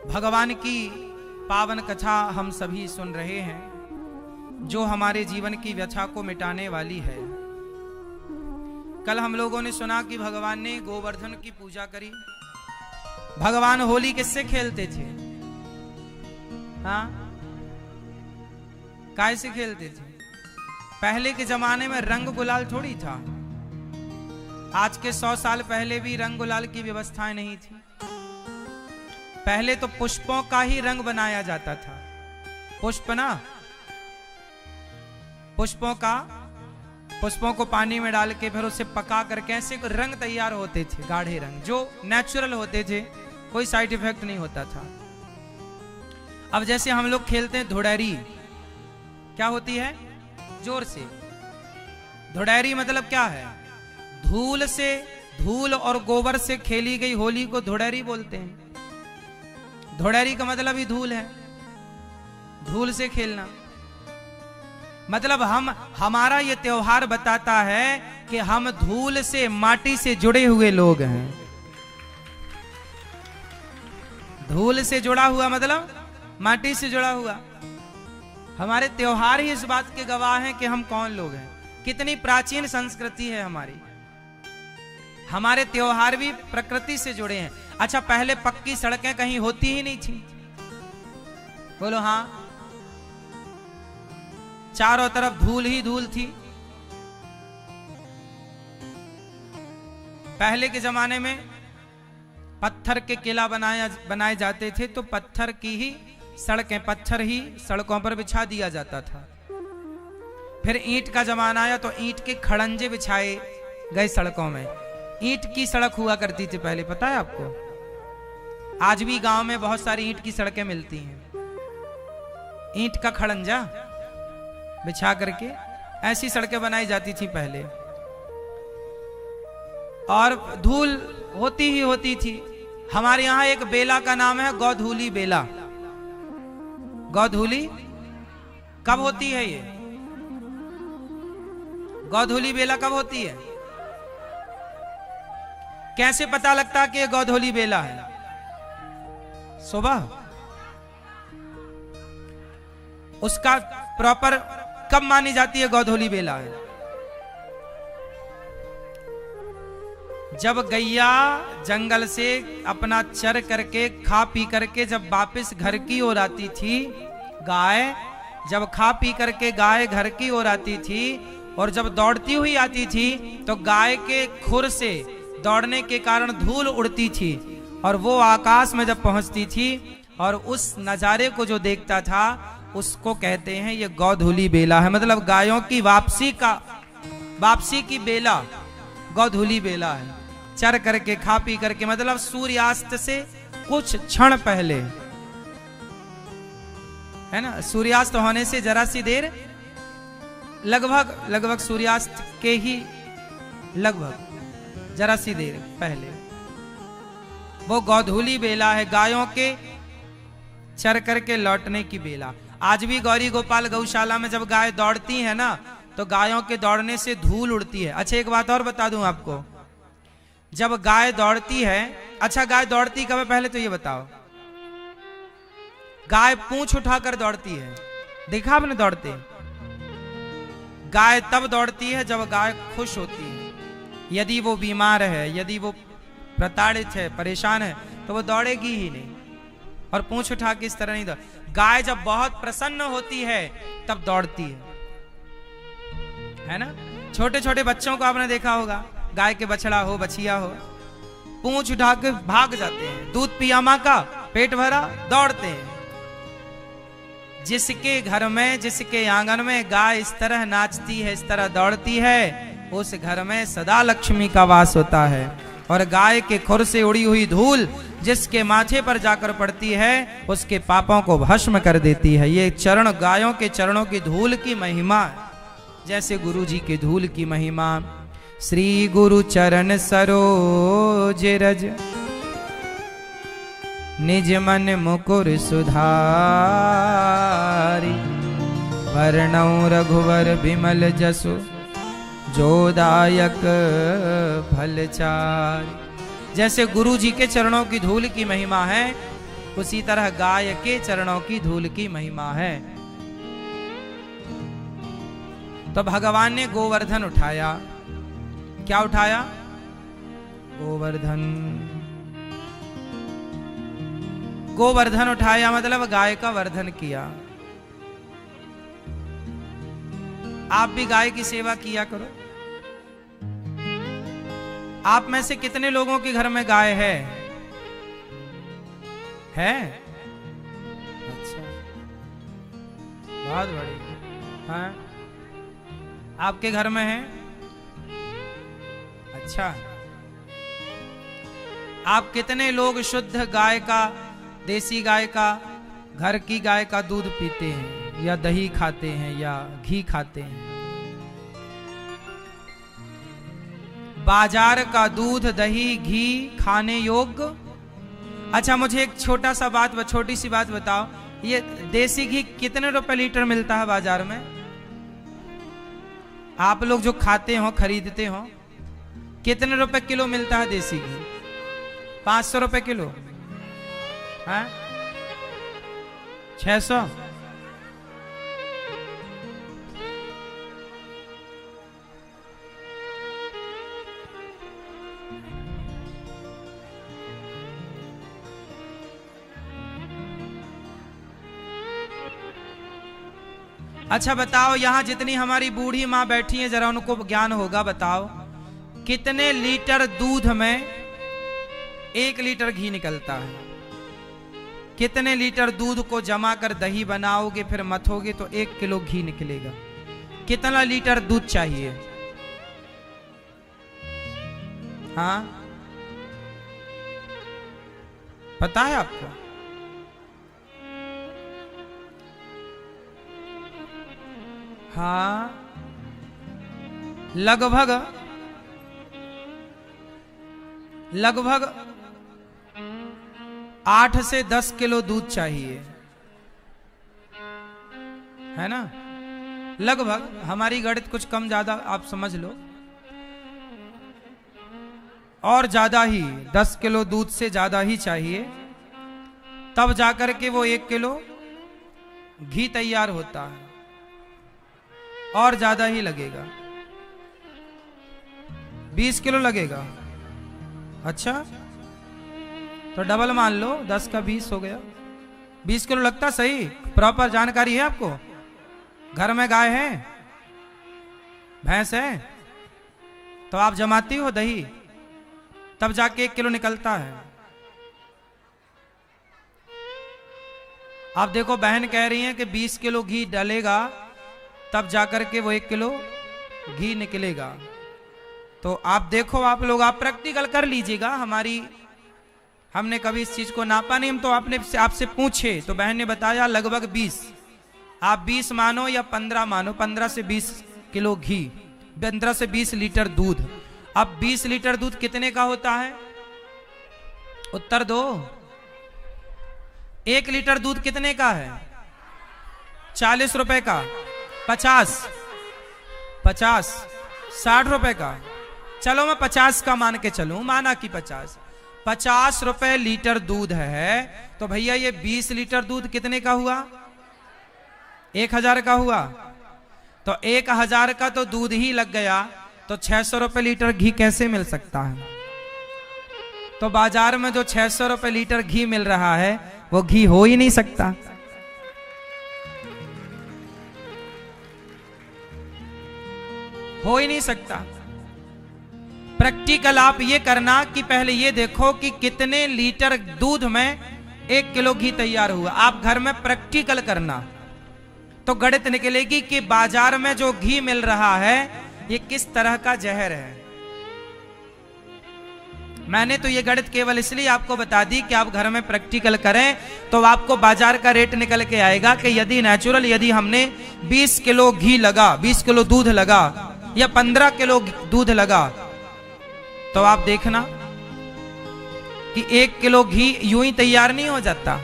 भगवान की पावन कथा हम सभी सुन रहे हैं, जो हमारे जीवन की व्यथा को मिटाने वाली है। कल हम लोगों ने सुना कि भगवान ने गोवर्धन की पूजा करी। भगवान होली किससे खेलते थे? हाँ, काय से खेलते थे? पहले के जमाने में रंग गुलाल थोड़ी था। आज के 100 साल पहले भी रंग गुलाल की व्यवस्थाएं नहीं थी। पहले तो पुष्पों का ही रंग बनाया जाता था। पुष्प ना, पुष्पों को पानी में डाल के फिर उसे पका करके ऐसे रंग तैयार होते थे, गाढ़े रंग जो नेचुरल होते थे, कोई साइड इफेक्ट नहीं होता था। अब जैसे हम लोग खेलते हैं धुड़ैरी, क्या होती है? जोर से। धुड़ैरी मतलब क्या है? धूल और गोबर से खेली गई होली को धुड़ैरी बोलते हैं। धुड़ैरी का मतलब ही धूल है, धूल से खेलना। मतलब हमारा ये त्योहार बताता है कि हम धूल से, माटी से जुड़े हुए लोग हैं। धूल से जुड़ा हुआ मतलब माटी से जुड़ा हुआ। हमारे त्योहार ही इस बात के गवाह हैं कि हम कौन लोग हैं, कितनी प्राचीन संस्कृति है हमारी। हमारे त्योहार भी प्रकृति से जुड़े हैं। अच्छा, पहले पक्की सड़कें कहीं होती ही नहीं थी, बोलो हाँ। चारों तरफ धूल ही धूल थी। पहले के जमाने में पत्थर के किला बनाए जाते थे, तो पत्थर की ही सड़कें, पत्थर ही सड़कों पर बिछा दिया जाता था। फिर ईंट का जमाना आया तो ईंट के खड़ंजे बिछाए गए सड़कों में। ईंट की सड़क हुआ करती थी पहले, पता है आपको? आज भी गांव में बहुत सारी ईंट की सड़कें मिलती हैं। ईंट का खड़ंजा बिछा करके ऐसी सड़कें बनाई जाती थी पहले, और धूल होती ही होती थी। हमारे यहां एक बेला का नाम है गोधूली बेला। गोधूली कब होती है? ये गोधूली बेला कब होती है? कैसे पता लगता कि ये गोधूली बेला है? सुबह। उसका प्रॉपर कब मानी जाती है गोधूली बेला है? जब गैया जंगल से अपना चर करके, खा पी करके जब वापस घर की ओर आती थी, गाय जब खा पी करके गाय घर की ओर आती थी, और जब दौड़ती हुई आती थी तो गाय के खुर से दौड़ने के कारण धूल उड़ती थी, और वो आकाश में जब पहुंचती थी और उस नजारे को जो देखता था, उसको कहते हैं ये गोधूली बेला है। मतलब गायों की वापसी की बेला गोधूली बेला है। चर करके, खा पी करके, मतलब सूर्यास्त से कुछ क्षण पहले, है ना? सूर्यास्त होने से जरा सी देर, लगभग सूर्यास्त के ही लगभग जरा सी देर पहले, वो गोधूली बेला है, गायों के चर करके लौटने की बेला। आज भी गौरी गोपाल गौशाला में जब गाय दौड़ती है ना, तो गायों के दौड़ने से धूल उड़ती है। अच्छा, एक बात और बता दूं आपको, जब गाय दौड़ती है, अच्छा गाय दौड़ती कब है पहले तो ये बताओ? गाय पूंछ उठाकर दौड़ती है, देखा आपने दौड़ते? गाय तब दौड़ती है जब गाय खुश होती है। यदि वो बीमार है, यदि वो प्रताड़ित है, परेशान है, तो वो दौड़ेगी ही नहीं, और पूंछ उठा के इस तरह नहीं दौड़। गाय जब बहुत प्रसन्न होती है तब दौड़ती है ना? छोटे छोटे बच्चों को आपने देखा होगा, गाय के बछड़ा हो, बछिया हो, पूंछ उठा के भाग जाते हैं। दूध पिया मां का, पेट भरा, दौड़ते हैं। जिसके घर में, जिसके आंगन में गाय इस तरह नाचती है, इस तरह दौड़ती है, उस घर में सदा लक्ष्मी का वास होता है। और गाय के खुर से उड़ी हुई धूल जिसके माथे पर जाकर पड़ती है, उसके पापों को भस्म कर देती है। ये चरण, गायों के चरणों की धूल की महिमा, जैसे गुरु जी के धूल की महिमा। श्री गुरु चरण सरोज रज, निज मन मुकुर सुधारी, वर्णौ रघुवर बिमल जसु, जोदायक फलचारी। जैसे गुरु जी के चरणों की धूल की महिमा है, उसी तरह गाय के चरणों की धूल की महिमा है। तो भगवान ने गोवर्धन उठाया। क्या उठाया? गोवर्धन। गोवर्धन उठाया मतलब गाय का वर्धन किया। आप भी गाय की सेवा किया करो। आप में से कितने लोगों के घर में गाय है? अच्छा, बहुत बड़ी। हाँ, आपके घर में है? अच्छा, आप कितने लोग शुद्ध गाय का, देसी गाय का, घर की गाय का दूध पीते हैं या दही खाते हैं या घी खाते हैं? बाजार का दूध, दही, घी खाने योग्य? अच्छा, मुझे एक छोटी सी बात बताओ, ये देसी घी कितने रुपए लीटर मिलता है बाजार में? आप लोग जो खाते हो, खरीदते हो, कितने रुपए किलो मिलता है देसी घी? 500 रुपए किलो? है 600? अच्छा बताओ, यहां जितनी हमारी बूढ़ी माँ बैठी है, जरा उनको ज्ञान होगा, बताओ कितने लीटर दूध में 1 लीटर घी निकलता है? कितने लीटर दूध को जमा कर दही बनाओगे, फिर मथोगे तो 1 किलो घी निकलेगा? कितना लीटर दूध चाहिए? हाँ, पता है आपको? हाँ, लगभग 8 से 10 किलो दूध चाहिए, है ना? लगभग, हमारी गणित कुछ कम ज्यादा आप समझ लो, और ज्यादा ही 10 किलो दूध से ज्यादा ही चाहिए, तब जाकर के वो 1 किलो घी तैयार होता है, और ज्यादा ही लगेगा। 20 किलो लगेगा। अच्छा, तो डबल मान लो, 10 का 20 हो गया, 20 किलो लगता। सही, प्रॉपर जानकारी है आपको? घर में गाय है, भैंस है, तो आप जमाती हो दही, तब जाके 1 किलो निकलता है। आप देखो, बहन कह रही है कि 20 किलो घी डलेगा, तब जाकर के वो 1 किलो घी निकलेगा। तो आप देखो, आप लोग आप प्रैक्टिकल कर लीजिएगा। हमने कभी इस चीज को नापा नहीं, हम तो आपसे पूछे तो बहन ने बताया लगभग 20। आप 20 मानो या 15 मानो, 15 से 20 किलो घी, 15 से 20 लीटर दूध। अब 20 लीटर दूध कितने का होता है? उत्तर दो। 1 लीटर दूध कितने का है? 40 रुपए का? 50? 60 रुपए का? चलो मैं 50 का मान के चलूं, माना कि 50 रुपए लीटर दूध है, तो भैया ये 20 लीटर दूध कितने का हुआ? 1000 का हुआ। तो 1000 का तो दूध ही लग गया, तो 600 रुपए लीटर घी कैसे मिल सकता है? तो बाजार में जो 600 रुपए लीटर घी मिल रहा है, वो घी हो ही नहीं सकता। हो ही नहीं सकता। प्रैक्टिकल आप ये करना कि पहले ये देखो कि कितने लीटर दूध में 1 किलो घी तैयार हुआ। आप घर में प्रैक्टिकल करना, तो गणित निकलेगी कि बाजार में जो घी मिल रहा है, ये किस तरह का जहर है। मैंने तो ये गणित केवल इसलिए आपको बता दी कि आप घर में प्रैक्टिकल करें, तो आपको बाजार का रेट निकल के आएगा कि यदि नेचुरल, यदि हमने 20 किलो घी लगा, 20 किलो दूध लगा या 15 किलो दूध लगा, तो आप देखना कि 1 किलो घी यूं ही तैयार नहीं हो जाता।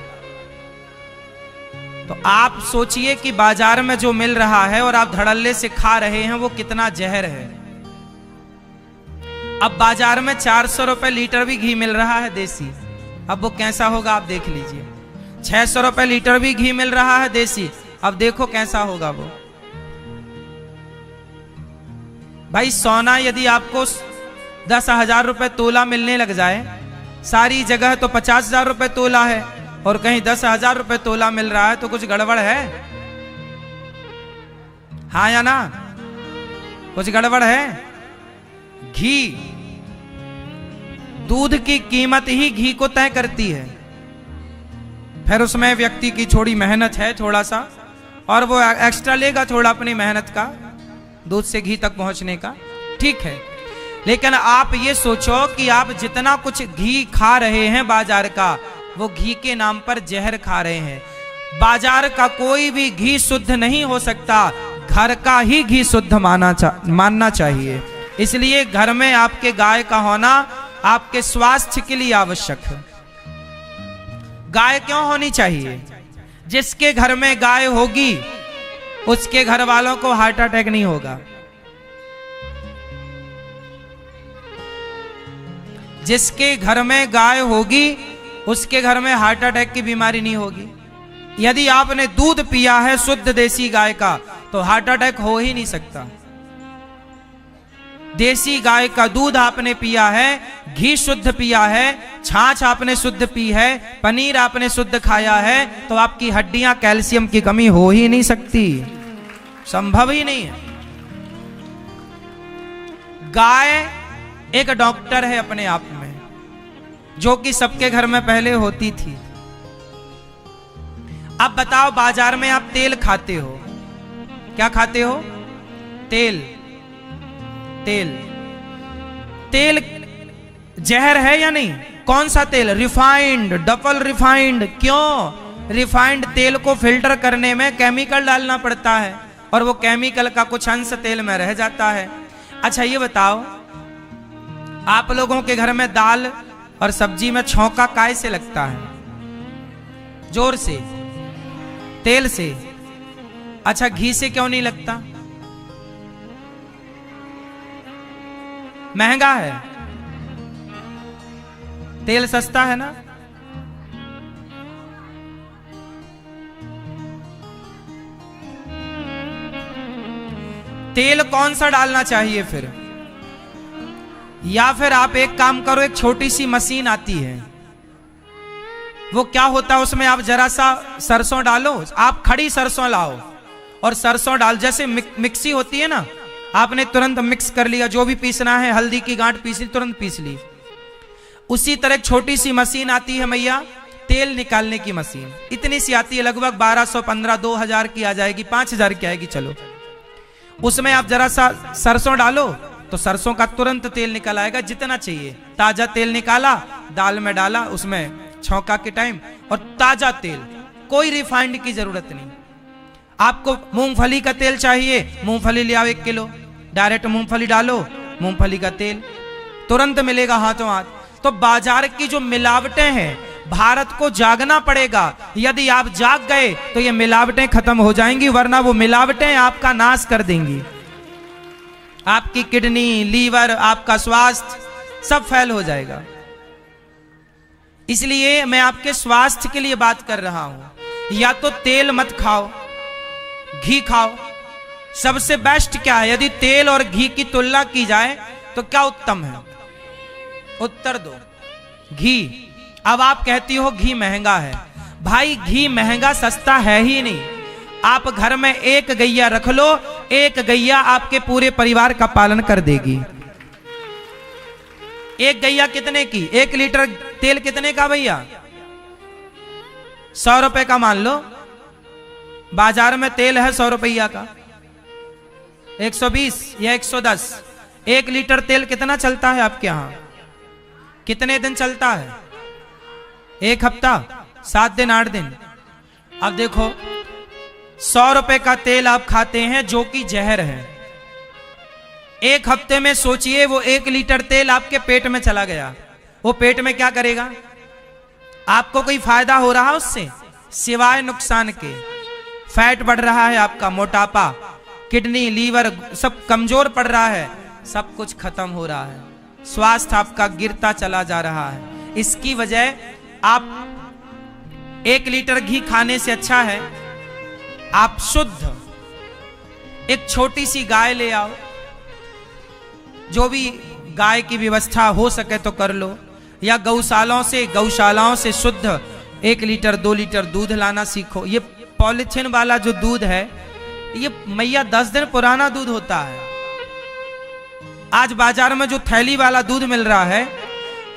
तो आप सोचिए कि बाजार में जो मिल रहा है और आप धड़ल्ले से खा रहे हैं, वो कितना जहर है। अब बाजार में 400 रुपए लीटर भी घी मिल रहा है देसी, अब वो कैसा होगा आप देख लीजिए। 600 रुपए लीटर भी घी मिल रहा है देसी। अब देखो कैसा होगा वो। भाई सोना यदि आपको 10,000 रुपए तोला मिलने लग जाए, सारी जगह तो 50,000 रुपए तोला है और कहीं 10,000 रुपए तोला मिल रहा है, तो कुछ गड़बड़ है। हाँ या ना? कुछ गड़बड़ है। घी, दूध की कीमत ही घी को तय करती है। फिर उसमें व्यक्ति की थोड़ी मेहनत है, थोड़ा सा, और वो एक्स्ट्रा लेगा थोड़ा अपनी मेहनत का, दूध से घी तक पहुंचने का, ठीक है। लेकिन आप ये सोचो कि आप जितना कुछ घी खा रहे हैं बाजार का, वो घी के नाम पर जहर खा रहे हैं। बाजार का कोई भी घी शुद्ध नहीं हो सकता, घर का ही घी शुद्ध मानना चाहिए। इसलिए घर में आपके गाय का होना आपके स्वास्थ्य के लिए आवश्यक है। गाय क्यों होनी चाहिए? जिसके घर में गाय होगी उसके घर वालों को हार्ट अटैक नहीं होगा। जिसके घर में गाय होगी उसके घर में हार्ट अटैक की बीमारी नहीं होगी। यदि आपने दूध पिया है शुद्ध देसी गाय का, तो हार्ट अटैक हो ही नहीं सकता। देसी गाय का दूध आपने पिया है, घी शुद्ध पिया है, छाछ आपने शुद्ध पी है, पनीर आपने शुद्ध खाया है, तो आपकी हड्डियां कैल्शियम की कमी हो ही नहीं सकती, संभव ही नहीं है। गाय एक डॉक्टर है अपने आप में, जो कि सबके घर में पहले होती थी। अब बताओ, बाजार में आप तेल खाते हो, क्या खाते हो? तेल। तेल तेल जहर है या नहीं? कौन सा तेल? Refined, double refined. क्यों? रिफाइंड तेल को फिल्टर करने में केमिकल डालना पड़ता है और वो केमिकल का कुछ अंश तेल में रह जाता है। अच्छा ये बताओ, आप लोगों के घर में दाल और सब्जी में छौंका काय से लगता है? जोर से, तेल से। अच्छा घी से क्यों नहीं लगता? महंगा है, तेल सस्ता है ना। तेल कौन सा डालना चाहिए फिर? या फिर आप एक काम करो, एक छोटी सी मशीन आती है, वो क्या होता है, उसमें आप जरा सा सरसों डालो, आप खड़ी सरसों लाओ और सरसों डाल, जैसे मिक्सी होती है ना, आपने तुरंत मिक्स कर लिया, जो भी पीसना है, हल्दी की गांठ पीसी तुरंत पीस ली। उसी तरह छोटी सी मशीन आती है मैया, तेल निकालने की मशीन, इतनी सी आती है, लगभग 1200, 15, 2000 की आ जाएगी, 5000 की आएगी, चलो। उसमें आप जरा सा सरसों डालो तो सरसों का तुरंत तेल निकल आएगा, जितना चाहिए। ताजा तेल निकाला, दाल में डाला, उसमें छौंका के टाइम, और ताजा तेल, कोई रिफाइंड की जरूरत नहीं। आपको मूंगफली का तेल चाहिए, मूंगफली ले आओ 1 किलो, डायरेक्ट मूंगफली डालो, मूंगफली का तेल तुरंत मिलेगा हाथों हाथ। तो बाजार की जो मिलावटें हैं, भारत को जागना पड़ेगा। यदि आप जाग गए तो ये मिलावटें खत्म हो जाएंगी, वरना वो मिलावटें आपका नाश कर देंगी। आपकी किडनी, लीवर, आपका स्वास्थ्य सब फेल हो जाएगा। इसलिए मैं आपके स्वास्थ्य के लिए बात कर रहा हूं। या तो तेल मत खाओ, घी खाओ। सबसे बेस्ट क्या है? यदि तेल और घी की तुलना की जाए तो क्या उत्तम है? उत्तर दो, घी। अब आप कहती हो घी महंगा है। भाई घी महंगा सस्ता है ही नहीं। आप घर में एक गैया रख लो, एक गैया आपके पूरे परिवार का पालन कर देगी। एक गैया कितने की? 1 लीटर तेल कितने का भैया? 100 रुपए का मान लो। बाजार में तेल है 100 रुपया का, 120 या 110। 1 लीटर तेल कितना चलता है आपके यहां? कितने दिन चलता है? 1 हफ्ता, 7 दिन, 8 दिन। अब देखो, 100 रुपए का तेल आप खाते हैं जो कि जहर है। 1 हफ्ते में सोचिए, वो 1 लीटर तेल आपके पेट में चला गया, वो पेट में क्या करेगा? आपको कोई फायदा हो रहा उससे? सिवाय नुकसान के। फैट बढ़ रहा है आपका, मोटापा, किडनी, लीवर सब कमजोर पड़ रहा है, सब कुछ खत्म हो रहा है, स्वास्थ्य आपका गिरता चला जा रहा है। इसकी वजह आप 1 लीटर घी खाने से अच्छा है आप शुद्ध एक छोटी सी गाय ले आओ, जो भी गाय की व्यवस्था हो सके तो कर लो, या गौशालाओं से शुद्ध 1 लीटर 2 लीटर दूध लाना सीखो। ये पॉलिथीन वाला जो दूध है ये मैया 10 दिन पुराना दूध होता है। आज बाजार में जो थैली वाला दूध मिल रहा है,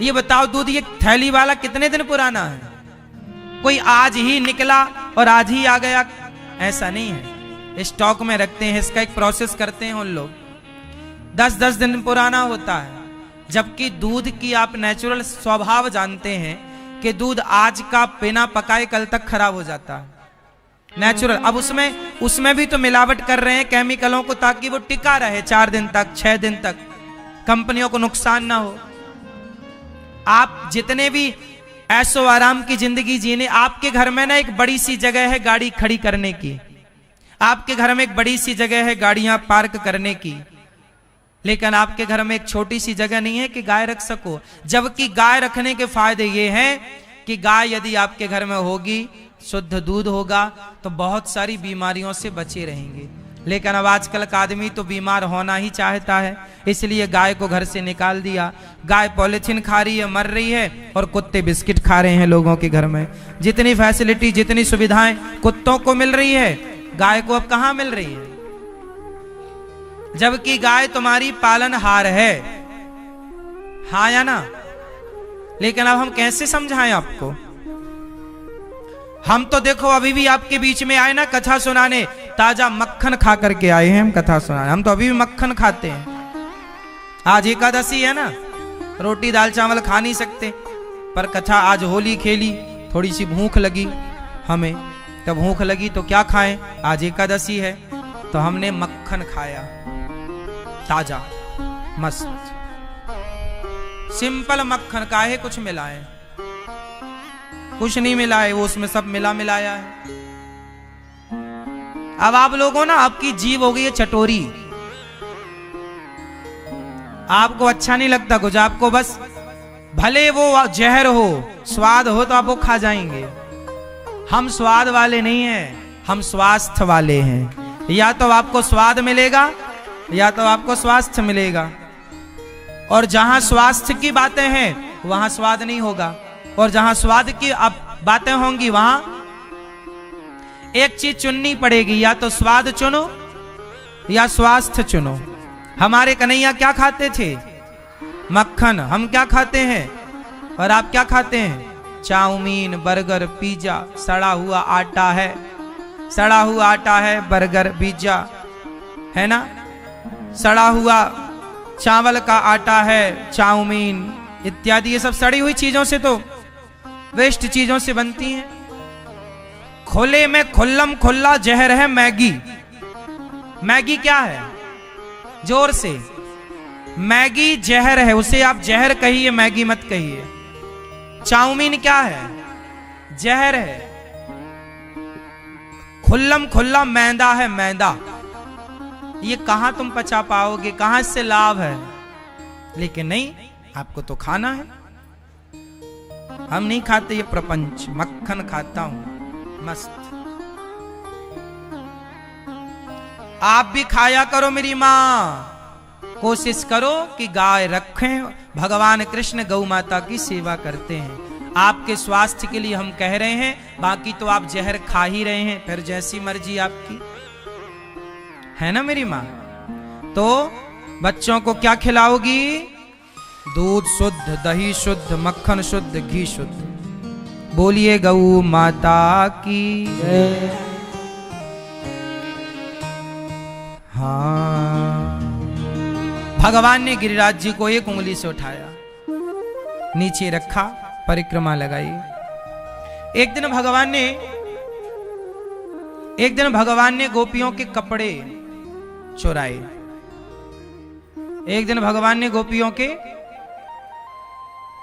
ये बताओ दूध ये थैली वाला कितने दिन पुराना है? कोई आज ही निकला और आज ही आ गया, ऐसा नहीं है। स्टॉक में रखते हैं, इसका एक प्रोसेस करते हैं उन लोग, 10-10 दिन पुराना होता है। जबकि दूध की आप नेचुरल स्वभाव जानते हैं कि दूध आज का बिना पकाए कल तक खराब हो जाता है, नेचुरल। अब उसमें भी तो मिलावट कर रहे हैं केमिकलों को, ताकि वो टिका रहे 4 दिन तक 6 दिन तक, कंपनियों को नुकसान ना हो। आप जितने भी ऐशो आराम की जिंदगी जीने, आपके घर में ना एक बड़ी सी जगह है गाड़ी खड़ी करने की, आपके घर में एक बड़ी सी जगह है गाड़ियां पार्क करने की, लेकिन आपके घर में एक छोटी सी जगह नहीं है कि गाय रख सको। जबकि गाय रखने के फायदे ये हैं कि गाय यदि आपके घर में होगी, शुद्ध दूध होगा, तो बहुत सारी बीमारियों से बचे रहेंगे। लेकिन अब आजकल का आदमी तो बीमार होना ही चाहता है, इसलिए गाय को घर से निकाल दिया। गाय पॉलिथीन खा रही है, मर रही है, और कुत्ते बिस्किट खा रहे हैं लोगों के घर में। जितनी फैसिलिटी, जितनी सुविधाएं कुत्तों को मिल रही है, गाय को अब कहां मिल रही है? जबकि गाय तुम्हारी पालनहार है, हाँ या ना? लेकिन अब हम कैसे समझाएं आपको? हम तो देखो अभी भी आपके बीच में आए ना कथा सुनाने, ताजा मक्खन खा करके आए हैं हम कथा सुनाने। हम तो अभी भी मक्खन खाते हैं। आज एकादशी है ना, रोटी दाल चावल खा नहीं सकते, पर कथा आज होली खेली, थोड़ी सी भूख लगी हमें, तब भूख लगी तो क्या खाएं, आज एकादशी है तो हमने मक्खन खाया, ताजा मस्त सिंपल मक्खन। काहे कुछ मिलाए? कुछ नहीं मिलाए, वो उसमें सब मिलाया है। अब आप लोगों ना, आपकी जीभ हो गई है चटोरी, आपको अच्छा नहीं लगता कुछ, आपको बस भले वो जहर हो, स्वाद हो तो आप वो खा जाएंगे। हम स्वाद वाले नहीं हैं, हम स्वास्थ्य वाले हैं। या तो आपको स्वाद मिलेगा या तो आपको स्वास्थ्य मिलेगा, और जहां स्वास्थ्य की बातें हैं वहां स्वाद नहीं होगा, और जहां स्वाद की अब बातें होंगी वहां एक चीज चुननी पड़ेगी, या तो स्वाद चुनो या स्वास्थ्य चुनो। हमारे कन्हैया क्या खाते थे? मक्खन। हम क्या खाते हैं और आप क्या खाते हैं? Chowmein, burger, pizza. सड़ा हुआ आटा है, सड़ा हुआ आटा है बर्गर पिज्जा, है ना? सड़ा हुआ चावल का आटा है चाउमीन इत्यादि। ये सब सड़ी हुई चीजों से, तो वेस्ट चीजों से बनती हैं। खुले में खुल्लम खुल्ला जहर है मैगी। मैगी क्या है? जोर से, मैगी जहर है, उसे आप जहर कहिए, मैगी मत कहिए। चाउमीन क्या है? जहर है। खुल्लम खुल्ला मैदा है, मैदा। ये कहां तुम पचा पाओगे, कहां इससे लाभ है? लेकिन नहीं, आपको तो खाना है। हम नहीं खाते ये प्रपंच, मक्खन खाता हूं मस्त। आप भी खाया करो मेरी मां, कोशिश करो कि गाय रखें। भगवान कृष्ण गौ माता की सेवा करते हैं, आपके स्वास्थ्य के लिए हम कह रहे हैं। बाकी तो आप जहर खा ही रहे हैं, फिर जैसी मर्जी आपकी, है ना मेरी मां? तो बच्चों को क्या खिलाओगी? दूध शुद्ध, दही शुद्ध, मक्खन शुद्ध, घी शुद्ध। बोलिए गौ माता की जय। हाँ, भगवान ने गिरिराज जी को एक उंगली से उठाया, नीचे रखा, परिक्रमा लगाई। एक दिन भगवान ने गोपियों के कपड़े चुराए। एक दिन भगवान ने गोपियों के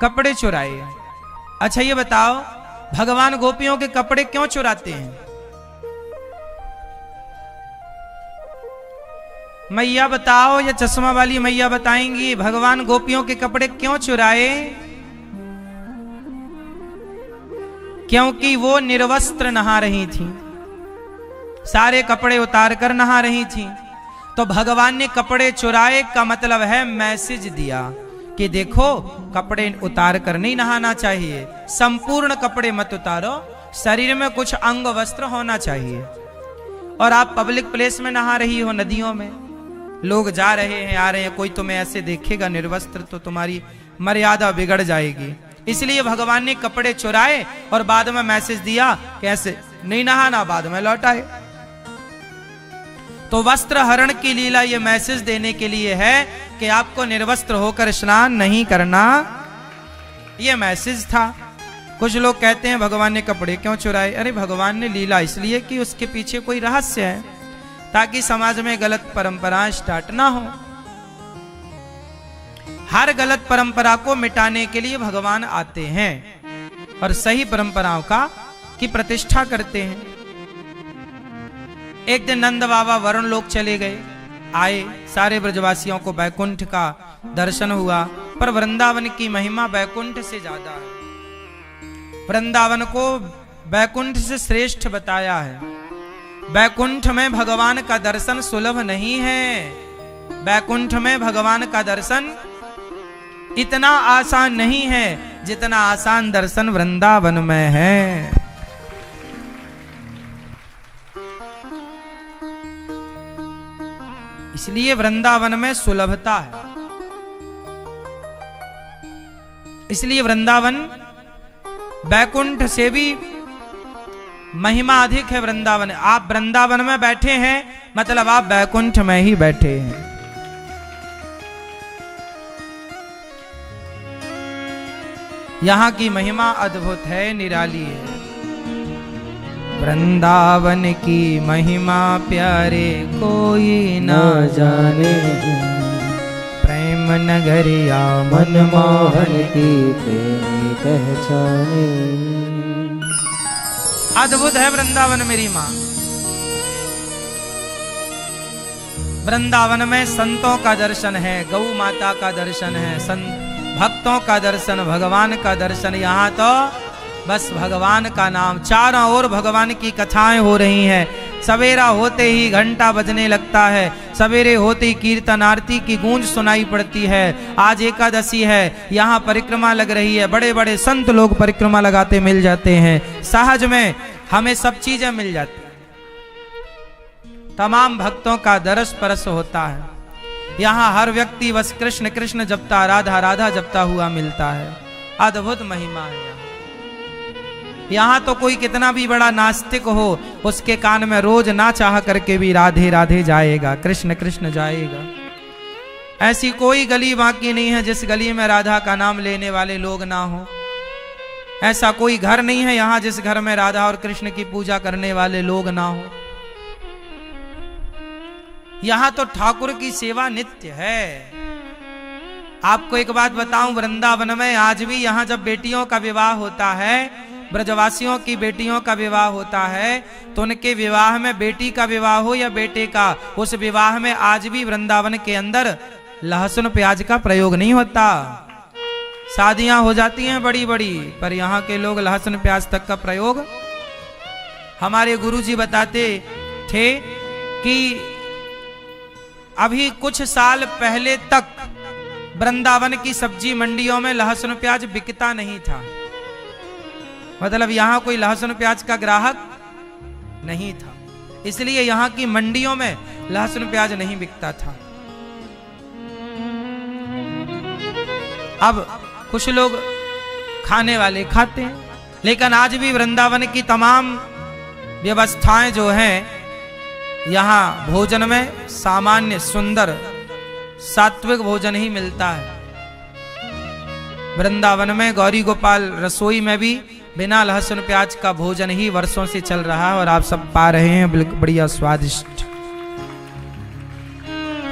कपड़े चुराए। अच्छा ये बताओ, भगवान गोपियों के कपड़े क्यों चुराते हैं? मैया बताओ, या चश्मा वाली मैया बताएंगी, भगवान गोपियों के कपड़े क्यों चुराए? क्योंकि वो निर्वस्त्र नहा रही थी, सारे कपड़े उतार कर नहा रही थी। तो भगवान ने कपड़े चुराए का मतलब है मैसेज दिया कि देखो कपड़े उतार कर नहीं नहाना चाहिए, संपूर्ण कपड़े मत उतारो, शरीर में कुछ अंग वस्त्र होना चाहिए। और आप पब्लिक प्लेस में नहा रही हो, नदियों में लोग जा रहे हैं आ रहे हैं, कोई तुम्हें ऐसे देखेगा निर्वस्त्र तो तुम्हारी मर्यादा बिगड़ जाएगी। इसलिए भगवान ने कपड़े चुराए और बाद में मैसेज दिया कि ऐसे नहीं नहाना, बाद में लौटाए। तो वस्त्र हरण की लीला ये मैसेज देने के लिए है कि आपको निर्वस्त्र होकर स्नान नहीं करना, ये मैसेज था। कुछ लोग कहते हैं भगवान ने कपड़े क्यों चुराए? अरे भगवान ने लीला इसलिए कि उसके पीछे कोई रहस्य है, ताकि समाज में गलत परंपराएं स्टार्ट ना हो। हर गलत परंपरा को मिटाने के लिए भगवान आते हैं और सही परंपराओं का की प्रतिष्ठा करते हैं। एक दिन नंद बाबा वरुण लोक चले गए, आए, सारे ब्रजवासियों को बैकुंठ का दर्शन हुआ, पर वृंदावन की महिमा बैकुंठ से ज्यादा है। वृंदावन को बैकुंठ से श्रेष्ठ बताया है। बैकुंठ में भगवान का दर्शन सुलभ नहीं है, बैकुंठ में भगवान का दर्शन इतना आसान नहीं है जितना आसान दर्शन वृंदावन में है। इसलिए वृंदावन में सुलभता है, इसलिए वृंदावन बैकुंठ से भी महिमा अधिक है। वृंदावन, आप वृंदावन में बैठे हैं मतलब आप बैकुंठ में ही बैठे हैं। यहां की महिमा अद्भुत है, निराली है। वृंदावन की महिमा प्यारे कोई न जाने, प्रेम नगरिया मनमोहन की प्रेमी पहचाने। अद्भुत है वृंदावन मेरी माँ। वृंदावन में संतों का दर्शन है, गौ माता का दर्शन है, संत भक्तों का दर्शन, भगवान का दर्शन। यहाँ तो बस भगवान का नाम, चारों ओर भगवान की कथाएं हो रही हैं। सवेरा होते ही घंटा बजने लगता है, सवेरे होते ही कीर्तन आरती की गूंज सुनाई पड़ती है। आज एकादशी है, यहाँ परिक्रमा लग रही है, बड़े बड़े संत लोग परिक्रमा लगाते मिल जाते हैं। सहज में हमें सब चीजें मिल जाती हैं, तमाम भक्तों का दरस परस होता है। यहाँ हर व्यक्ति बस कृष्ण कृष्ण जपता, राधा राधा जपता हुआ मिलता है। अद्भुत महिमा है यहाँ तो कोई कितना भी बड़ा नास्तिक हो, उसके कान में रोज ना चाह करके भी राधे राधे जाएगा, कृष्ण कृष्ण जाएगा। ऐसी कोई गली बाकी नहीं है जिस गली में राधा का नाम लेने वाले लोग ना हो। ऐसा कोई घर नहीं है यहाँ जिस घर में राधा और कृष्ण की पूजा करने वाले लोग ना हो। यहाँ तो ठाकुर की सेवा नित्य है। आपको एक बात बताऊं, वृंदावन में आज भी यहाँ जब बेटियों का विवाह होता है, ब्रजवासियों की बेटियों का विवाह होता है, तो उनके विवाह में बेटी का विवाह हो या बेटे का, उस विवाह में आज भी वृंदावन के अंदर लहसुन प्याज का प्रयोग नहीं होता। शादियां हो जाती हैं बड़ी बड़ी, पर यहाँ के लोग लहसुन प्याज तक का प्रयोग। हमारे गुरुजी बताते थे कि अभी कुछ साल पहले तक वृंदावन की सब्जी मंडियों में लहसुन प्याज बिकता नहीं था। मतलब यहाँ कोई लहसुन प्याज का ग्राहक नहीं था, इसलिए यहाँ की मंडियों में लहसुन प्याज नहीं बिकता था। अब कुछ लोग खाने वाले खाते हैं, लेकिन आज भी वृंदावन की तमाम व्यवस्थाएं जो हैं, यहाँ भोजन में सामान्य सुंदर सात्विक भोजन ही मिलता है। वृंदावन में गौरी गोपाल रसोई में भी बिना लहसुन प्याज का भोजन ही वर्षों से चल रहा है और आप सब पा रहे हैं बढ़िया स्वादिष्ट।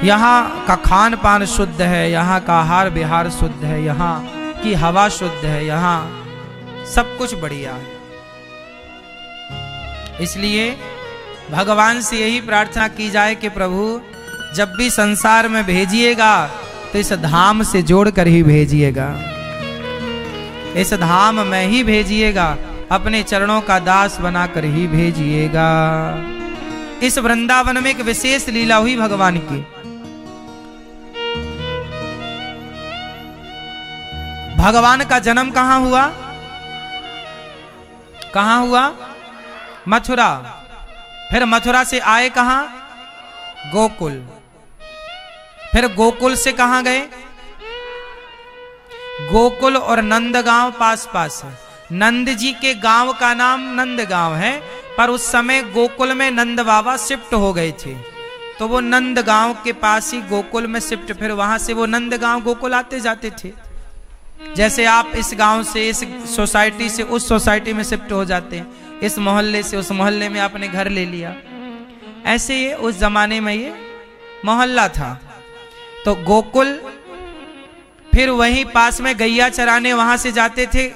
यहाँ का खान पान शुद्ध है, यहाँ का आहार विहार शुद्ध है, यहाँ की हवा शुद्ध है, यहाँ सब कुछ बढ़िया है। इसलिए भगवान से यही प्रार्थना की जाए कि प्रभु जब भी संसार में भेजिएगा तो इस धाम से जोड़ कर ही भेजिएगा, इस धाम में ही भेजिएगा, अपने चरणों का दास बनाकर ही भेजिएगा। इस वृंदावन में एक विशेष लीला हुई भगवान की। भगवान का जन्म कहां हुआ? कहां हुआ? मथुरा। फिर मथुरा से आए कहां? गोकुल। फिर गोकुल से कहां गए? गोकुल और नंदगांव पास पास है। नंद जी के गांव का नाम नंदगांव है, पर उस समय गोकुल में नंद बाबा शिफ्ट हो गए थे, तो वो नंदगांव के पास ही गोकुल में शिफ्ट, फिर वहां से वो नंदगांव गोकुल आते जाते थे। जैसे आप इस गांव से इस सोसाइटी से उस सोसाइटी में शिफ्ट हो जाते हैं, इस मोहल्ले से उस मोहल्ले में आपने घर ले लिया, ऐसे ये उस जमाने में ये मोहल्ला था। तो गोकुल, फिर वहीं पास में गैया चराने वहां से जाते थे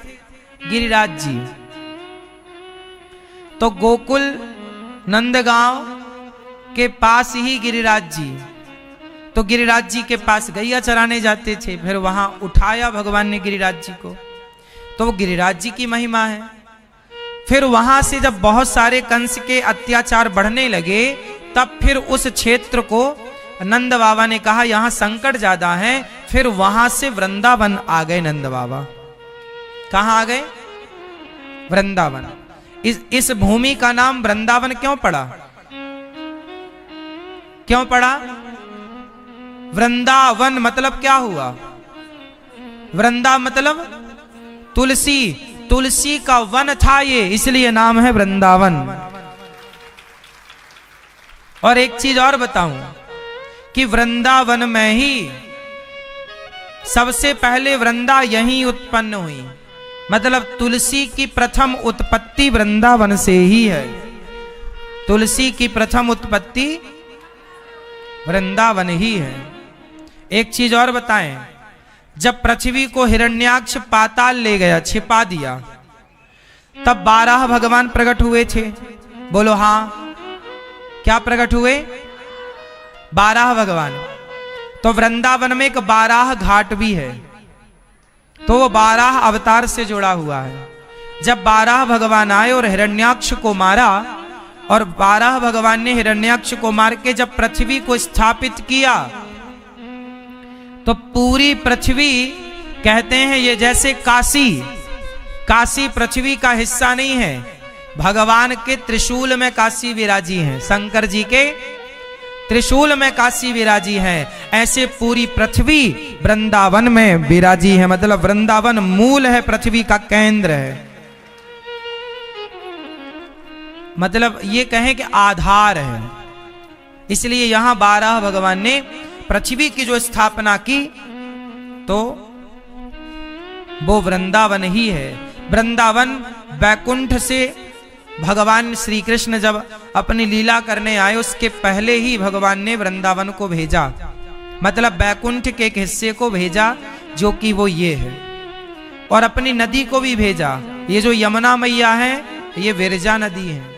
गिरिराज जी। तो गोकुल नंदगांव के पास ही गिरिराज जी, तो गिरिराज जी के पास गैया चराने जाते थे, फिर वहां उठाया भगवान ने गिरिराज जी को, तो वो गिरिराज जी की महिमा है। फिर वहां से जब बहुत सारे कंस के अत्याचार बढ़ने लगे, तब फिर उस क्षेत्र को नंद बाबा ने कहा यहां संकट ज्यादा है, फिर वहां से वृंदावन आ गए नंद बाबा। कहां आ गए? वृंदावन। इस भूमि का नाम वृंदावन क्यों पड़ा? क्यों पड़ा? वृंदावन मतलब क्या हुआ? वृंदा मतलब तुलसी, तुलसी का वन था ये, इसलिए नाम है वृंदावन। और एक चीज और बताऊं कि वृंदावन में ही सबसे पहले वृंदा यहीं उत्पन्न हुई, मतलब तुलसी की प्रथम उत्पत्ति वृंदावन से ही है। तुलसी की प्रथम उत्पत्ति वृंदावन ही है। एक चीज और बताएं, जब पृथ्वी को हिरण्याक्ष पाताल ले गया, छिपा दिया, तब 12 भगवान प्रकट हुए थे। बोलो हां, क्या प्रकट हुए? 12 भगवान। तो वृंदावन में एक 12 घाट भी है, तो वो 12 अवतार से जुड़ा हुआ है। जब 12 भगवान आए और हिरण्याक्ष को मारा, और 12 भगवान ने हिरण्याक्ष को मार के जब पृथ्वी को स्थापित किया, तो पूरी पृथ्वी, कहते हैं ये जैसे काशी, काशी पृथ्वी का हिस्सा नहीं है, भगवान के त्रिशूल में काशी विराजी हैं, शंकर जी के त्रिशूल में काशी विराजी है, ऐसे पूरी पृथ्वी वृंदावन में विराजी है। मतलब वृंदावन मूल है, पृथ्वी का केंद्र है, मतलब ये कहें कि आधार है। इसलिए यहां 12 भगवान ने पृथ्वी की जो स्थापना की, तो वो वृंदावन ही है। वृंदावन बैकुंठ से भगवान श्री कृष्ण जब अपनी लीला करने आए, उसके पहले ही भगवान ने वृंदावन को भेजा, मतलब बैकुंठ के एक हिस्से को भेजा, जो कि वो ये है, और अपनी नदी को भी भेजा। ये जो यमुना मैया है, ये विरजा नदी है।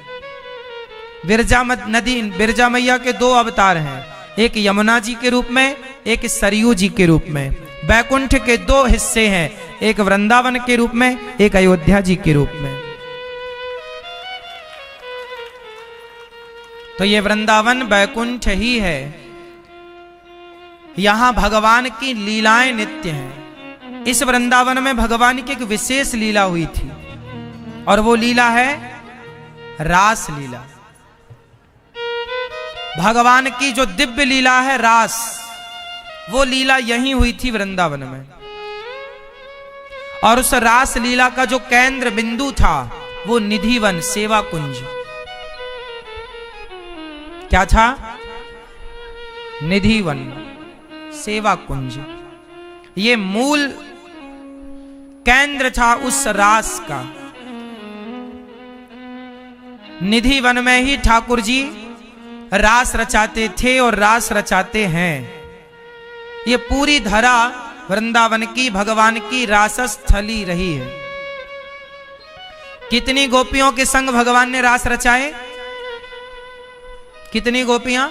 विरजा नदी, विरजा मैया के 2 अवतार हैं, एक यमुना जी के रूप में, एक सरयू जी के रूप में। बैकुंठ के 2 हिस्से हैं, एक वृंदावन के रूप में, एक अयोध्या जी के रूप में। तो ये वृंदावन बैकुंठ ही है। यहां भगवान की लीलाएं नित्य हैं। इस वृंदावन में भगवान की एक विशेष लीला हुई थी, और वो लीला है रास लीला। भगवान की जो दिव्य लीला है रास, वो लीला यहीं हुई थी वृंदावन में। और उस रास लीला का जो केंद्र बिंदु था, वो निधिवन, सेवा कुंज। क्या था? निधिवन, सेवा कुंज। ये मूल केंद्र था उस रास का। निधिवन में ही ठाकुर जी रास रचाते थे और रास रचाते हैं। ये पूरी धरा वृंदावन की भगवान की रासस्थली रही है। कितनी गोपियों के संग भगवान ने रास रचाए? कितनी गोपियां?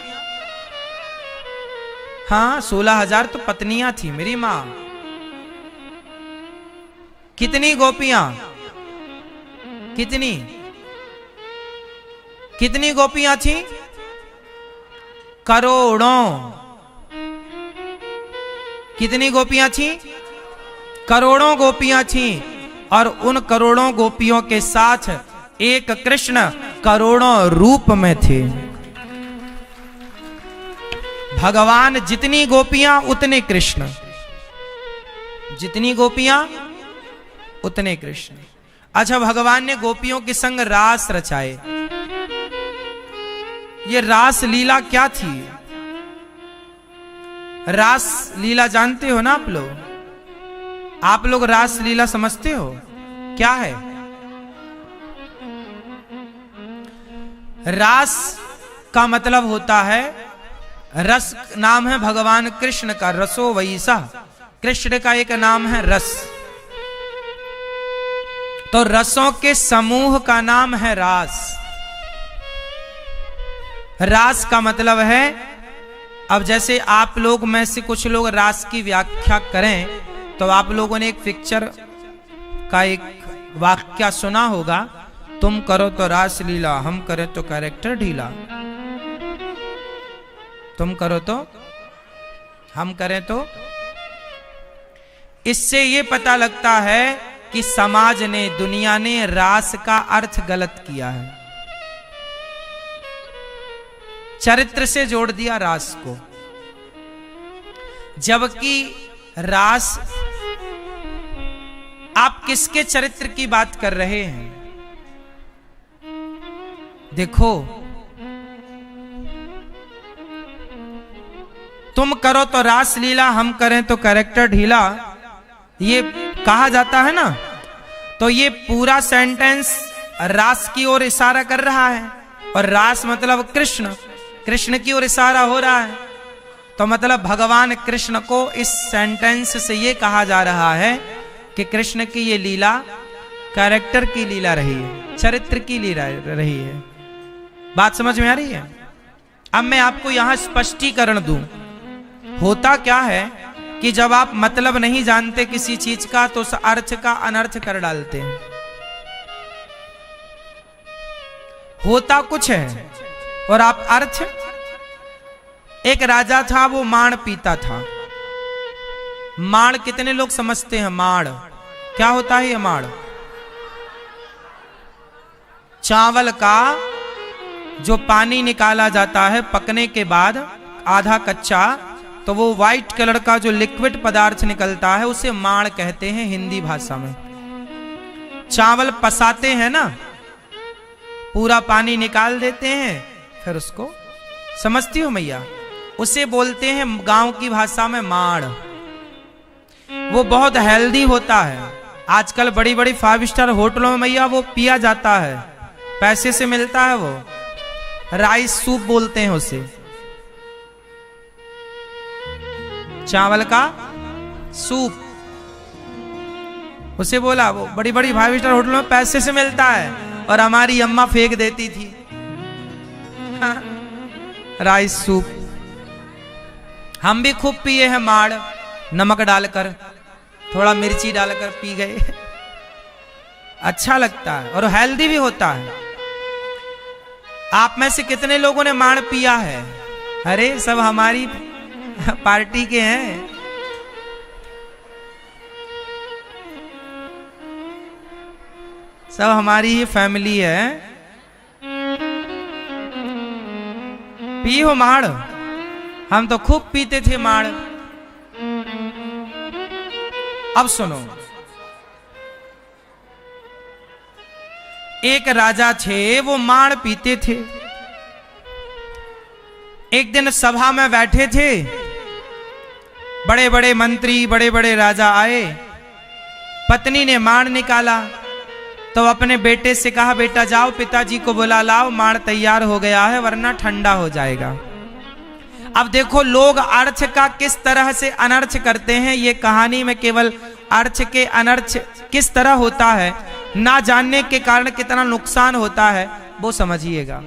हाँ, 16,000 तो पत्नियां थी मेरी मां। कितनी गोपियां? कितनी कितनी गोपियां थी? करोड़ों। कितनी गोपियां थी? करोड़ों गोपियां थी। और उन करोड़ों गोपियों के साथ एक कृष्ण करोड़ों रूप में थे। भगवान जितनी गोपियां उतने कृष्ण, जितनी गोपियां उतने कृष्ण। अच्छा, भगवान ने गोपियों के संग रास रचाए। ये रास लीला क्या थी? रास लीला जानते हो ना आप लोग? आप लोग रास लीला समझते हो क्या है? रास का मतलब होता है, रस नाम है भगवान कृष्ण का, रसो वैसा। कृष्ण का एक नाम है रस। तो रसों के समूह का नाम है रास। रास का मतलब है, अब जैसे आप लोग में से कुछ लोग रास की व्याख्या करें तो आप लोगों ने एक पिक्चर का एक वाक्य सुना होगा, तुम करो तो रास लीला, हम करें तो कैरेक्टर ढीला। तुम करो तो हम करें तो। इससे ये पता लगता है कि समाज ने, दुनिया ने रास का अर्थ गलत किया है। चरित्र से जोड़ दिया रास को, जबकि रास, आप किसके चरित्र की बात कर रहे हैं? देखो, तुम करो तो रास लीला, हम करें तो कैरेक्टर ढीला, ये कहा जाता है ना, तो ये पूरा सेंटेंस रास की ओर इशारा कर रहा है। और रास मतलब कृष्ण, कृष्ण की ओर इशारा हो रहा है। तो मतलब भगवान कृष्ण को इस सेंटेंस से ये कहा जा रहा है कि कृष्ण की ये लीला कैरेक्टर की लीला रही है, चरित्र की लीला रही है। बात समझ में आ रही है? अब मैं आपको यहां स्पष्टीकरण दूं। होता क्या है कि जब आप मतलब नहीं जानते किसी चीज का तो उस अर्थ का अनर्थ कर डालते हैं। होता कुछ है और आप अर्थ। एक राजा था, वो माण पीता था। माण कितने लोग समझते हैं? माण क्या होता है? ये माण चावल का जो पानी निकाला जाता है पकने के बाद, आधा कच्चा, तो वो व्हाइट कलर का जो लिक्विड पदार्थ निकलता है उसे माण कहते हैं हिंदी भाषा में। चावल पसाते हैं ना, पूरा पानी निकाल देते हैं, फिर उसको, समझती हो मैया, उसे बोलते हैं गांव की भाषा में माण। वो बहुत हेल्दी होता है। आजकल बड़ी बड़ी 5 स्टार होटलों में मैया वो पिया जाता है, पैसे से मिलता है। वो राइस सूप बोलते हैं उसे, चावल का सूप उसे बोला। वो बड़ी बड़ी 5 स्टार होटलों में पैसे से मिलता है, और हमारी अम्मा फेंक देती थी राइस सूप। हम भी खूब पिए हैं माड़, नमक डालकर, थोड़ा मिर्ची डालकर पी गए। अच्छा लगता है और हेल्दी भी होता है। आप में से कितने लोगों ने माड़ पिया है? अरे सब हमारी पार्टी के हैं। सब हमारी ही फैमिली है। पी हो माड़? हम तो खूब पीते थे माड़। अब सुनो, एक राजा थे, वो माड़ पीते थे। एक दिन सभा में बैठे थे, बड़े बड़े मंत्री, बड़े बड़े राजा आए। पत्नी ने माड़ निकाला तो अपने बेटे से कहा, बेटा जाओ पिताजी को बुला लाओ, माड़ तैयार हो गया है, वरना ठंडा हो जाएगा। अब देखो लोग अर्थ का किस तरह से अनर्थ करते हैं। ये कहानी में केवल अर्थ के अनर्थ किस तरह होता है, ना जानने के कारण कितना नुकसान होता है, वो समझिएगा।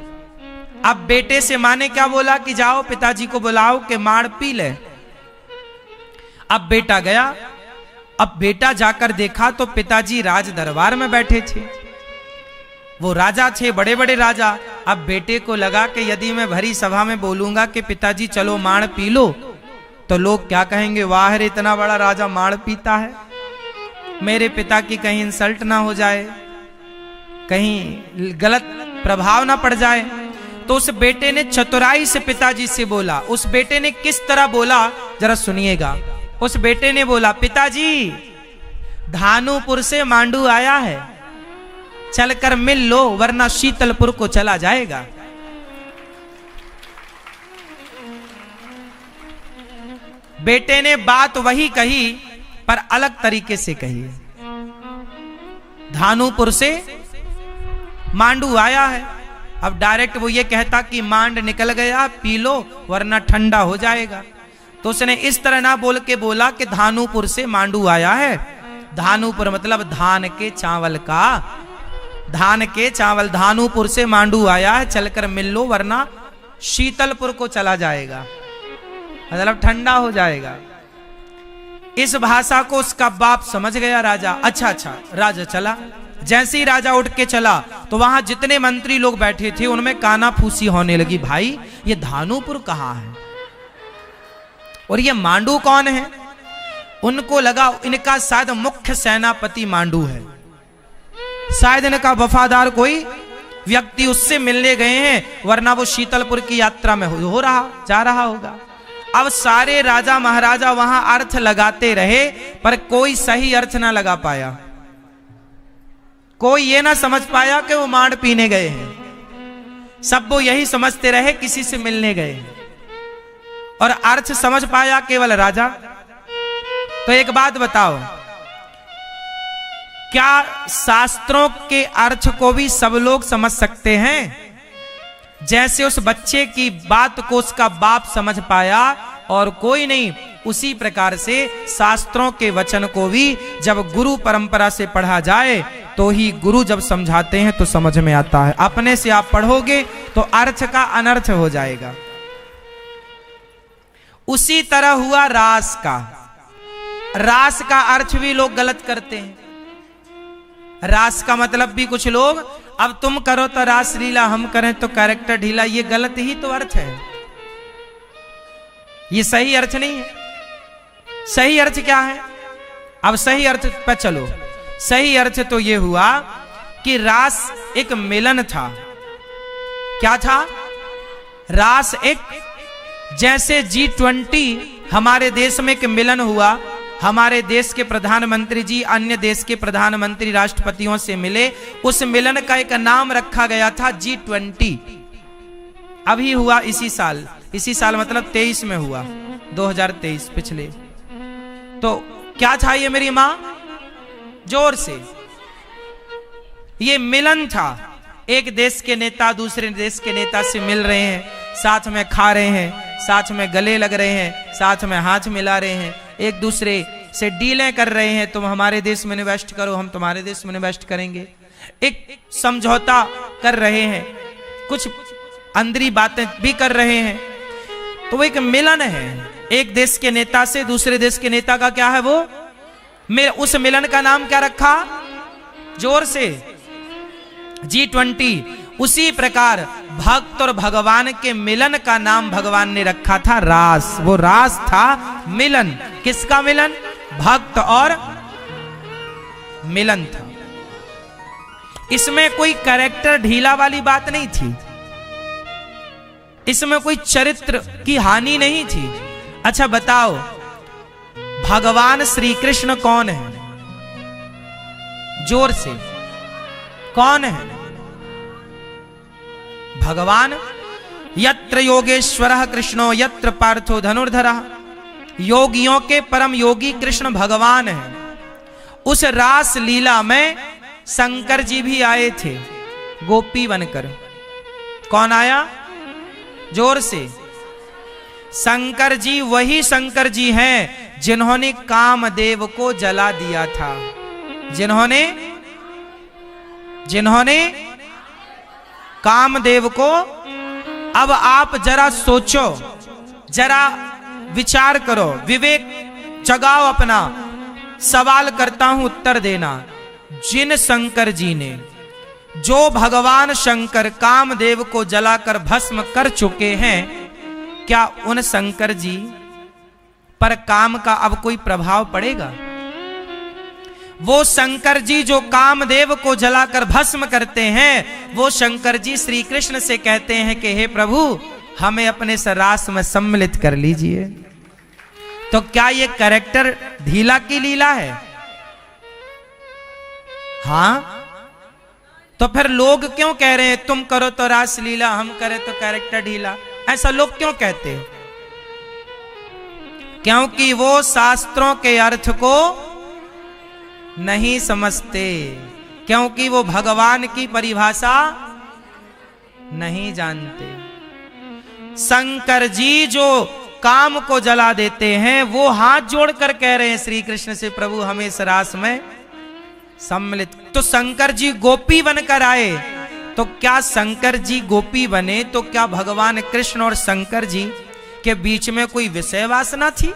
अब बेटे से माँ ने क्या बोला कि जाओ पिताजी को बुलाओ कि माड़ पी ले। अब बेटा गया। अब बेटा जाकर देखा तो पिताजी राज दरबार में बैठे थे। वो राजा थे, बड़े बड़े राजा। अब बेटे को लगा कि यदि मैं भरी सभा में बोलूंगा कि पिताजी चलो माण पी लो, तो लोग क्या कहेंगे, वाह रे इतना बड़ा राजा माण पीता है, मेरे पिता की कहीं इंसल्ट ना हो जाए, कहीं गलत प्रभाव ना पड़ जाए। तो उस बेटे ने चतुराई से पिताजी से बोला। उस बेटे ने किस तरह बोला जरा सुनिएगा। उस बेटे ने बोला, पिताजी धानुपुर से मांडू आया है, चलकर मिल लो वरना शीतलपुर को चला जाएगा। बेटे ने बात वही कही पर अलग तरीके से कही। धानुपुर से मांडू आया है, अब डायरेक्ट वो ये कहता कि मांड निकल गया, पी लो वरना ठंडा हो जाएगा। तो उसने इस तरह ना बोल के बोला कि धानुपुर से मांडू आया है। धानुपुर मतलब धान के चावल का, धान के चावल, धानुपुर से मांडू आया है, चलकर मिल लो वरना शीतलपुर को चला जाएगा, मतलब ठंडा हो जाएगा। इस भाषा को उसका बाप समझ गया राजा। अच्छा राजा चला। जैसे ही राजा उठ के चला तो वहां जितने मंत्री लोग बैठे थे उनमें काना फूसी होने लगी, भाई ये धानुपुर कहां है और ये मांडू कौन है। उनको लगा इनका शायद मुख्य सेनापति मांडू है, शायद इनका वफादार कोई व्यक्ति उससे मिलने गए हैं, वरना वो शीतलपुर की यात्रा में जा रहा होगा। अब सारे राजा महाराजा वहां अर्थ लगाते रहे पर कोई सही अर्थ ना लगा पाया। कोई ये ना समझ पाया कि वो मांड पीने गए हैं, सब वो यही समझते रहे किसी से मिलने गए हैं, और अर्थ समझ पाया केवल राजा। तो एक बात बताओ, क्या शास्त्रों के अर्थ को भी सब लोग समझ सकते हैं? जैसे उस बच्चे की बात को उसका बाप समझ पाया और कोई नहीं, उसी प्रकार से शास्त्रों के वचन को भी जब गुरु परंपरा से पढ़ा जाए तो ही गुरु जब समझाते हैं तो समझ में आता है। अपने से आप पढ़ोगे तो अर्थ का अनर्थ हो जाएगा। उसी तरह हुआ रास का। रास का अर्थ भी लोग गलत करते हैं। रास का मतलब भी कुछ लोग, अब तुम करो तो रास लीला, हम करें तो कैरेक्टर ढीला, ये गलत ही तो अर्थ है, ये सही अर्थ नहीं है। सही अर्थ क्या है? अब सही अर्थ पर चलो। सही अर्थ तो ये हुआ कि रास एक मिलन था। क्या था? रास एक, जैसे G20 हमारे देश में एक मिलन हुआ, हमारे देश के प्रधानमंत्री जी अन्य देश के प्रधानमंत्री राष्ट्रपतियों से मिले, उस मिलन का एक नाम रखा गया था G20। अभी हुआ इसी साल मतलब 23 में हुआ, 2023 पिछले। तो क्या था ये मेरी मां? जोर से, ये मिलन था। एक देश के नेता दूसरे देश के नेता से मिल रहे हैं, साथ में खा रहे हैं, साथ में गले लग रहे हैं, साथ में हाथ मिला रहे हैं, एक दूसरे से डीलें कर रहे हैं, तुम हमारे देश में इन्वेस्ट करो, हम तुम्हारे देश में इन्वेस्ट करेंगे। एक समझौता कर रहे हैं, कुछ अंदरी बातें भी कर रहे हैं। तो वो एक मिलन है, एक देश के नेता से दूसरे देश के नेता का क्या है वो, उस मिलन का नाम क्या रखा? जोर से, G20। उसी प्रकार भक्त और भगवान के मिलन का नाम भगवान ने रखा था रास। वो रास था मिलन। किसका मिलन? भक्त और मिलन था। इसमें कोई कैरेक्टर ढीला वाली बात नहीं थी, इसमें कोई चरित्र की हानि नहीं थी। अच्छा बताओ, भगवान श्री कृष्ण कौन है? जोर से, कौन है भगवान? यत्र योगेश्वरः कृष्णो यत्र पार्थो धनुर्धरः। योगियों के परम योगी कृष्ण भगवान है। उस रास लीला में शंकर जी भी आए थे गोपी बनकर। कौन आया? जोर से, शंकर जी वही शंकर जी हैं जिन्होंने कामदेव को जला दिया था। जिन्होंने कामदेव को। अब आप जरा सोचो, जरा विचार करो, विवेक जगाओ अपना। सवाल करता हूं, उत्तर देना। जिन शंकर जी ने जो भगवान शंकर कामदेव को जलाकर भस्म कर चुके हैं, क्या उन शंकर जी पर काम का अब कोई प्रभाव पड़ेगा? वो शंकर जी जो कामदेव को जलाकर भस्म करते हैं, वो शंकर जी श्री कृष्ण से कहते हैं कि हे प्रभु, हमें अपने रास में सम्मिलित कर लीजिए। तो क्या ये कैरेक्टर ढीला की लीला है? हां, तो फिर लोग क्यों कह रहे हैं तुम करो तो रास लीला, हम करें तो कैरेक्टर ढीला? ऐसा लोग क्यों कहते हैं? क्योंकि वो शास्त्रों के अर्थ को नहीं समझते, क्योंकि वो भगवान की परिभाषा नहीं जानते। शंकर जी जो काम को जला देते हैं, वो हाथ जोड़कर कह रहे हैं श्री कृष्ण से, प्रभु हमें इस रास में सम्मिलित। तो शंकर जी गोपी बनकर आए, तो क्या शंकर जी गोपी बने तो क्या भगवान कृष्ण और शंकर जी के बीच में कोई विषय वासना थी?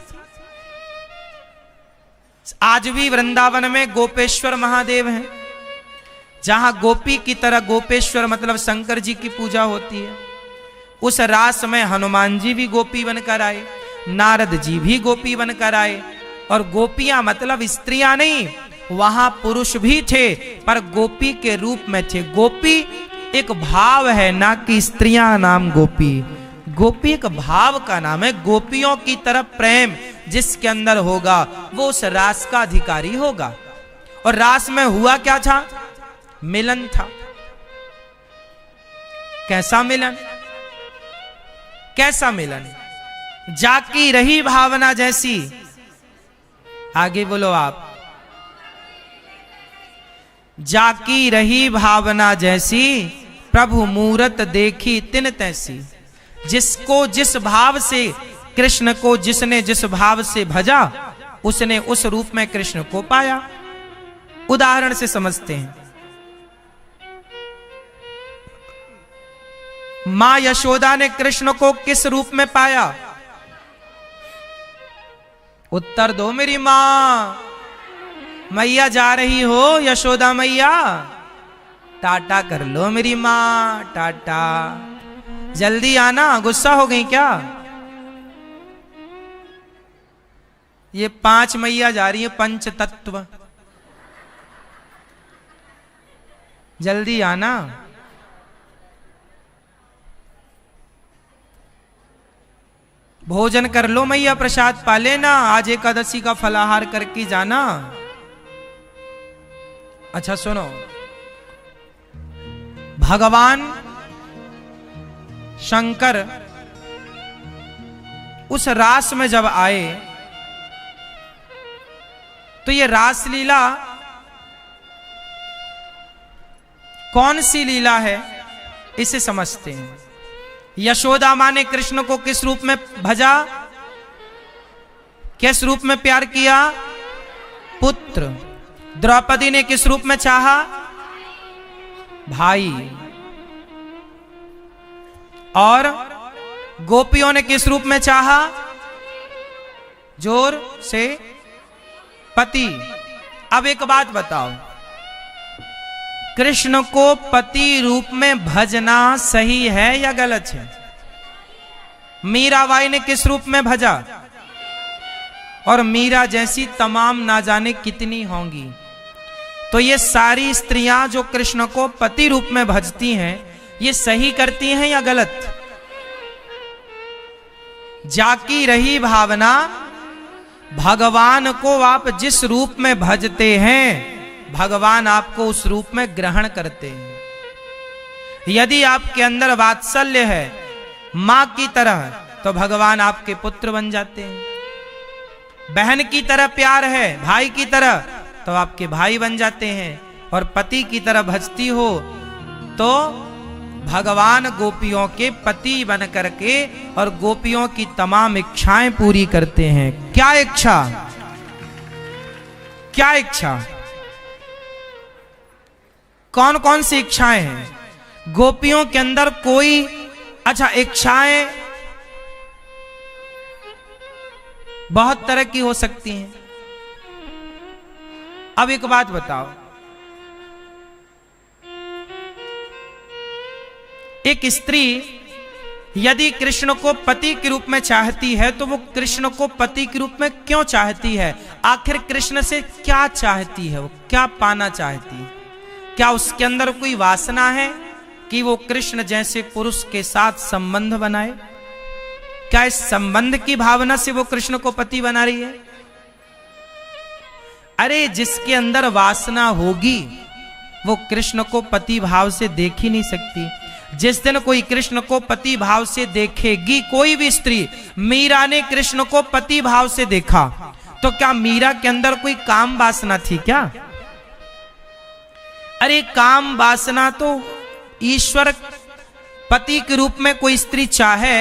आज भी वृंदावन में गोपेश्वर महादेव हैं, जहां गोपी की तरह गोपेश्वर मतलब शंकर जी की पूजा होती है। उस रास में हनुमान जी भी गोपी बनकर आए, नारद जी भी गोपी बनकर आए, और गोपियां मतलब स्त्रियां नहीं, वहां पुरुष भी थे पर गोपी के रूप में थे। गोपी एक भाव है, ना कि स्त्रियां नाम गोपी। गोपी एक भाव का नाम है। गोपियों की तरफ प्रेम जिसके अंदर होगा वो उस रास का अधिकारी होगा। और रास में हुआ क्या था? मिलन था। कैसा मिलन? कैसा मिलन? जाकी रही भावना जैसी। आगे बोलो आप। जाकी रही भावना जैसी, प्रभु मूरत देखी तिन तैसी। जिसको जिस भाव से, कृष्ण को जिसने जिस भाव से भजा, उसने उस रूप में कृष्ण को पाया। उदाहरण से समझते हैं। मां यशोदा ने कृष्ण को किस रूप में पाया? उत्तर दो मेरी मां। मैया जा रही हो यशोदा मैया, टाटा कर लो मेरी मां, टाटा। जल्दी आना, गुस्सा हो गई क्या? ये 5 मैया जा रही है, पंच तत्व। जल्दी आना। भोजन कर लो मैया, प्रसाद पा लेना, आज एकादशी का फलाहार करके जाना। अच्छा सुनो, भगवान शंकर उस रास में जब आए तो ये रास लीला कौन सी लीला है, इसे समझते हैं। यशोदा मां ने कृष्ण को किस रूप में भजा, किस रूप में प्यार किया? पुत्र। द्रौपदी ने किस रूप में चाहा? भाई। और गोपियों ने किस रूप में चाहा? जोर से, पति। अब एक बात बताओ, कृष्ण को पति रूप में भजना सही है या गलत है? मीराबाई ने किस रूप में भजा? और मीरा जैसी तमाम ना जाने कितनी होंगी। तो ये सारी स्त्रियां जो कृष्ण को पति रूप में भजती हैं, ये सही करती हैं या गलत? जाकी रही भावना, भगवान को आप जिस रूप में भजते हैं, भगवान आपको उस रूप में ग्रहण करते हैं। यदि आपके अंदर वात्सल्य है मां की तरह, तो भगवान आपके पुत्र बन जाते हैं। बहन की तरह प्यार है, भाई की तरह, तो आपके भाई बन जाते हैं। और पति की तरह भजती हो तो भगवान गोपियों के पति बन करके और गोपियों की तमाम इच्छाएं पूरी करते हैं। क्या इच्छा? क्या इच्छा? कौन कौन सी इच्छाएं हैं गोपियों के अंदर? कोई अच्छा, इच्छाएं बहुत तरह की हो सकती हैं। अब एक बात बताओ, एक स्त्री यदि कृष्ण को पति के रूप में चाहती है तो वो कृष्ण को पति के रूप में क्यों चाहती है? आखिर कृष्ण से क्या चाहती है? वो क्या पाना चाहती है? क्या उसके अंदर कोई वासना है कि वो कृष्ण जैसे पुरुष के साथ संबंध बनाए? क्या इस संबंध की भावना से वो कृष्ण को पति बना रही है? अरे जिसके अंदर वासना होगी वो कृष्ण को पति भाव से देख ही नहीं सकती। जिस दिन कोई कृष्ण को पति भाव से देखेगी, कोई भी स्त्री, मीरा ने कृष्ण को पति भाव से देखा तो क्या मीरा के अंदर कोई काम वासना थी क्या? अरे काम वासना तो ईश्वर पति के रूप में कोई स्त्री चाहे